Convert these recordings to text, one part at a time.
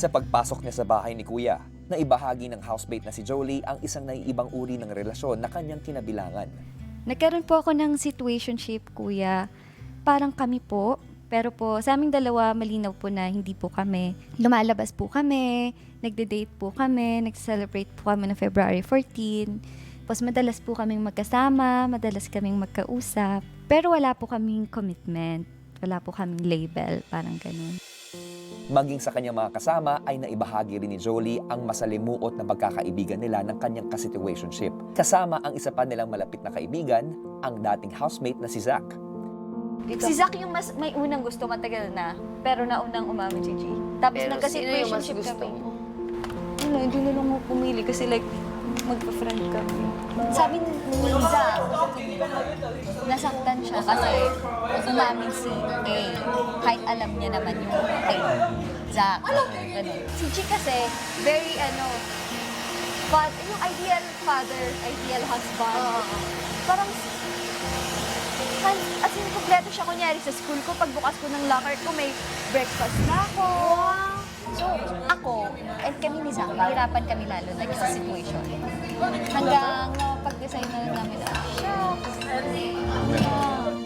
Sa pagpasok niya sa bahay ni Kuya, naibahagi ng housemate na si Jolie ang isang naiibang uri ng relasyon na kanyang kinabilangan. Nagkaroon po ako ng situationship, kuya. Parang kami po, pero po sa aming dalawa malinaw po na hindi po kami. Lumalabas po kami, nagde-date po kami, nag-celebrate po kami ng February 14. Tapos madalas po kaming magkasama, madalas kaming magkausap. Pero wala po kaming commitment, wala po kaming label, parang ganun. Maging sa kanyang mga kasama ay naibahagi rin ni Jolie ang masalimuot na pagkakaibigan nila ng kanyang kasituationship. Kasama ang isa pa nilang malapit na kaibigan, ang dating housemate na si Zach. Si Zach yung mas may unang gusto matagal na, pero naunang umamin si G. Tapos Pero sino yung mas nagka-situationship gusto kami. mo? Ano, hindi na lang ako pumili kasi like, magpa-friend kami. Sabi ni Zach, nasaktan siya kasi umamin si A. Kahit alam niya naman yung kay Zach. Ganun. Si G kasi, very yung ideal father, ideal husband. Parang, as in, kompleto siya kunyari sa school ko. Pagbukas ko ng locker ko, may breakfast na ako. So, ako, and kami ni Zach, nahirapan kami lalo na sa situation. Hanggang pag-decide na lang namin na,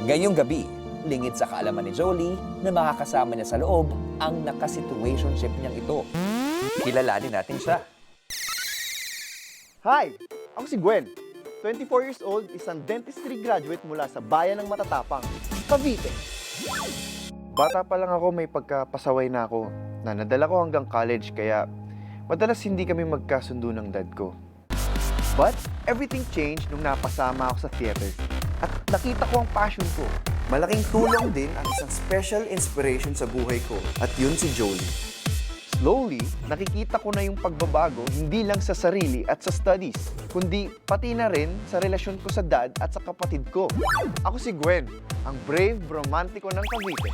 Ngayong gabi, lingid sa kaalaman ni Jolie na makakasama niya sa loob ang nakasituationship niyang ito. Kilalanin natin siya. Hi! Ako si Gwen. 24 years old, isang dentistry graduate mula sa bayan ng Matatapang, Cavite. Bata pa lang ako, may pagkapasaway na ako na nadala ko hanggang college kaya madalas hindi kami magkasundo ng dad ko. But everything changed nung napasama ako sa theater at nakita ko ang passion ko. Malaking tulong din ang isang special inspiration sa buhay ko at yun si Jolie. Slowly, nakikita ko na yung pagbabago hindi lang sa sarili at sa studies, kundi pati na rin sa relasyon ko sa dad at sa kapatid ko. Ako si Gwen, ang brave romantiko ng Cavite.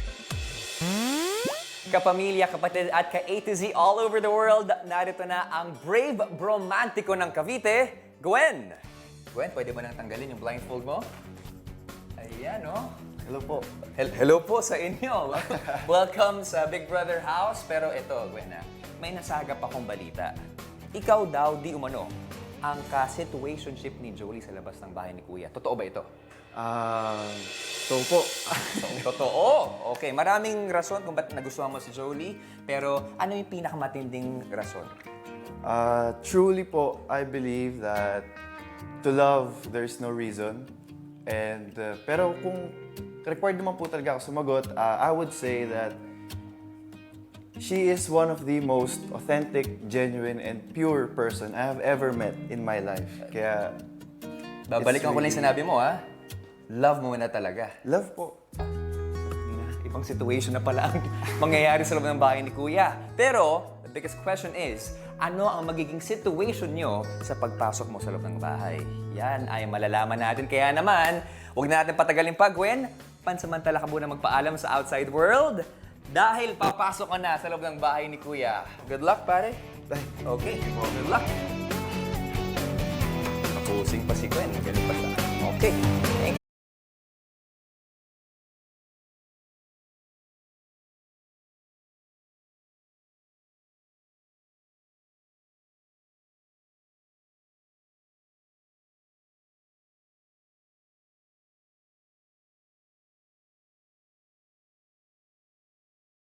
Kapamilya, kapatid at ka-A to Z all over the world, narito na ang brave bromantiko ng Cavite, Gwen. Gwen, pwede ba nang tanggalin yung blindfold mo? Ayan, oh. Hello po. Hello po sa inyo. Welcome sa Big Brother House. Pero ito, Gwen, may nasagap akong balita. Ikaw daw, di umano, ang ka-situationship ni Jolie sa labas ng bahay ni Kuya. Totoo ba ito? So po. Totoo. Okay, maraming rason kung ba't nagustuhan mo si Jolie. Pero ano yung pinakamatinding rason? Truly po, I believe that to love, there's no reason. And, pero kung required naman po talaga ako sumagot, I would say that she is one of the most authentic, genuine, and pure person I have ever met in my life. Kaya, Babalikan ko lang yung sinabi mo, ha? Love mo na talaga. love po. Ibang situation na pala ang mangyayari sa loob ng bahay ni Kuya. Pero, the biggest question is, ano ang magiging situation nyo sa pagpasok mo sa loob ng bahay? Yan ay malalaman natin. Kaya naman, huwag na natin patagalin pa, Gwen. Pansamantala ka muna magpaalam sa outside world dahil papasok ka na sa loob ng bahay ni Kuya. Good luck, pare. Okay, good luck. Kapusing pa si Gwen. Galing pa siya. Okay, thank you.